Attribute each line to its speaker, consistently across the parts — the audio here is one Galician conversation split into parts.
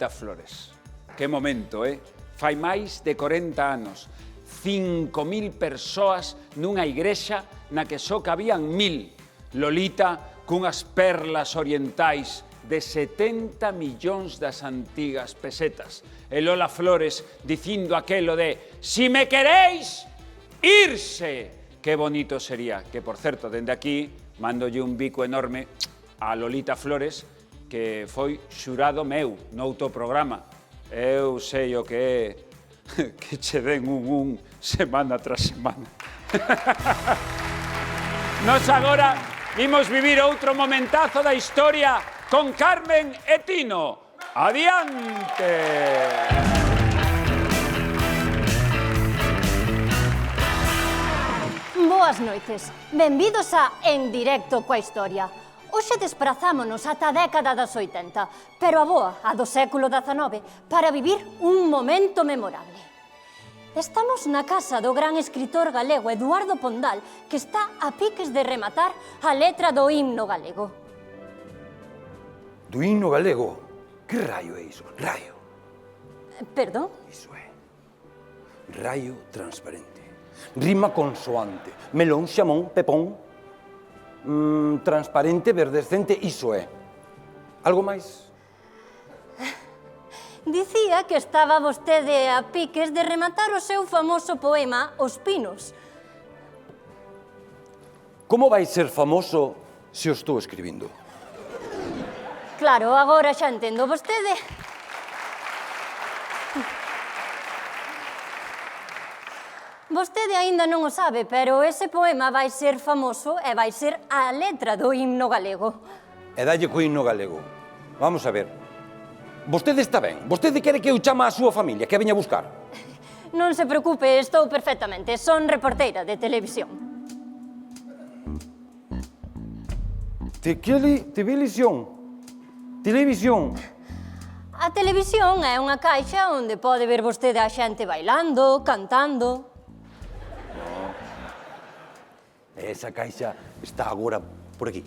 Speaker 1: Lolita Flores. Que momento, Fai máis de 40 anos. 5.000 persoas nunha igrexa na que só cabían 1.000. Lolita cunhas perlas orientais de 70 millóns das antigas pesetas. E Lola Flores dicindo aquelo de «Si me queréis, irse!» Que bonito sería. Que, por certo, dende aquí, mandolle un bico enorme a Lolita Flores, que foi xurado meu noutro programa. Eu sei o que é que che den un semana tras semana. Nos agora imos vivir outro momentazo da historia con Carmen e Tino. Adiante!
Speaker 2: Boas noites. Benvidos a En Directo coa Historia. Hoxe desprazámonos ata a década das 80, pero a boa, a do século XIX, para vivir un momento memorable. Estamos na casa do gran escritor galego Eduardo Pondal, que está a piques de rematar a letra do himno galego.
Speaker 3: Do himno galego? Que raio é iso? Raio.
Speaker 2: Perdón?
Speaker 3: Iso é. Raio transparente. Rima consoante. Melón, xamón, pepón. Transparente, verdescente, iso é. Algo máis?
Speaker 2: Dicía que estaba vostede a piques de rematar o seu famoso poema Os Pinos.
Speaker 3: Como vai ser famoso se o estou escribindo?
Speaker 2: Claro, agora xa entendo vostede. Vostede aínda non o sabe, pero ese poema vai ser famoso e vai ser a letra do himno galego.
Speaker 3: E dalle co himno galego. Vamos a ver. Vostede está ben? Vostede quere que eu chama a súa familia, que a veña buscar?
Speaker 2: Non se preocupe, estou perfectamente. Son reporteira de televisión.
Speaker 3: Televisión.
Speaker 2: A televisión é unha caixa onde pode ver vostede a xente bailando, cantando.
Speaker 3: Esa caixa está agora por aquí.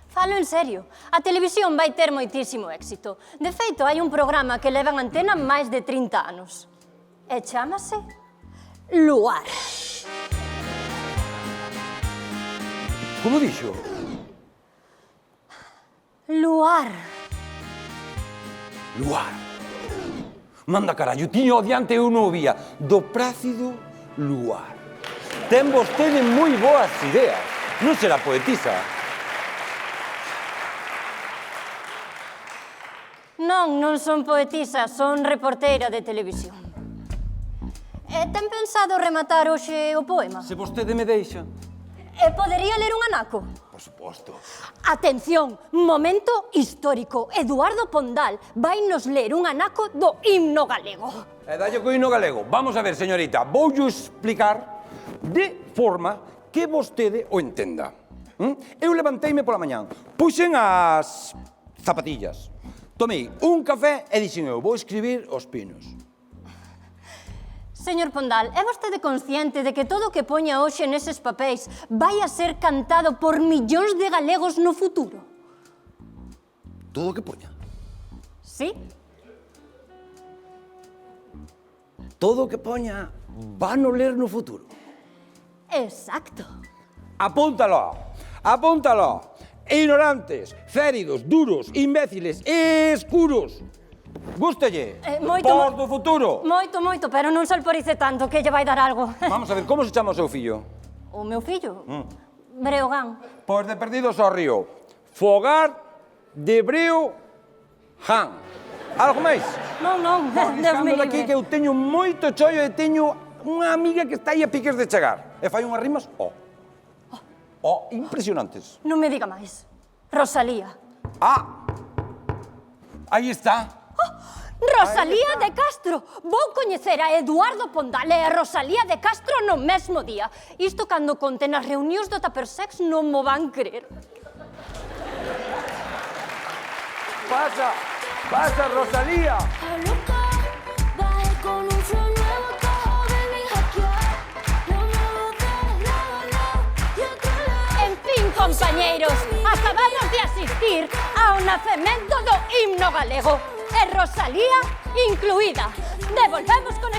Speaker 2: Falo en serio. A televisión vai ter moitísimo éxito. De feito, hai un programa que leva en antena máis de 30 anos. E chámase Luar.
Speaker 3: Como dixo?
Speaker 2: Luar.
Speaker 3: Luar. Manda carallo, tiño adiante eu non o vía. Do Plácido Luar. Ten vostede moi boas ideas. Non será poetisa.
Speaker 2: Non son poetisa, son reporteira de televisión. E ten pensado rematar hoxe o poema?
Speaker 3: Se vostede me deixa.
Speaker 2: E podería ler un anaco?
Speaker 3: Por suposto.
Speaker 2: Atención, momento histórico. Eduardo Pondal vai nos ler un anaco do himno galego.
Speaker 3: E dalle co himno galego. Vamos a ver, señorita, voulle explicar de forma que vostede o entenda. Eu levanteime pola mañán, puxen as zapatillas, tomei un café e dixen eu, vou escribir Os Pinos.
Speaker 2: Señor Pondal, é vostede consciente de que todo o que poña hoxe neses papéis vai a ser cantado por millóns de galegos no futuro?
Speaker 3: Todo o que poña?
Speaker 2: Sí?
Speaker 3: Todo o que poña van o ler no futuro?
Speaker 2: Exacto.
Speaker 3: Apúntalo, apúntalo. Ignorantes, féridos, duros, imbéciles, escuros. Gústelle?
Speaker 2: Moito,
Speaker 3: Vos do futuro.
Speaker 2: Moito, pero non solporice tanto, que lle vai dar algo.
Speaker 3: Vamos a ver, como se chama o seu fillo?
Speaker 2: O meu fillo? Breogán.
Speaker 3: Pois de perdidos ao río. Fogar de Breo Han. Algo máis?
Speaker 2: Non, Deus me
Speaker 3: Daqui que
Speaker 2: libre.
Speaker 3: eu teño moito chollo e teño unha amiga que está aí a piques de chegar. E fai unhas rimas, impresionantes.
Speaker 2: Non me diga máis. Rosalía.
Speaker 3: Aí está.
Speaker 2: Rosalía de Castro. Vou coñecer a Eduardo Pondal e a Rosalía de Castro no mesmo día. Isto cando conte nas reunións do Tuppersex non mo van crer.
Speaker 3: Pasa, Rosalía.
Speaker 2: En fin, compañeiros, acabamos de asistir ao nacemento do himno galego. e Rosalía incluída. Devolvemos conexión.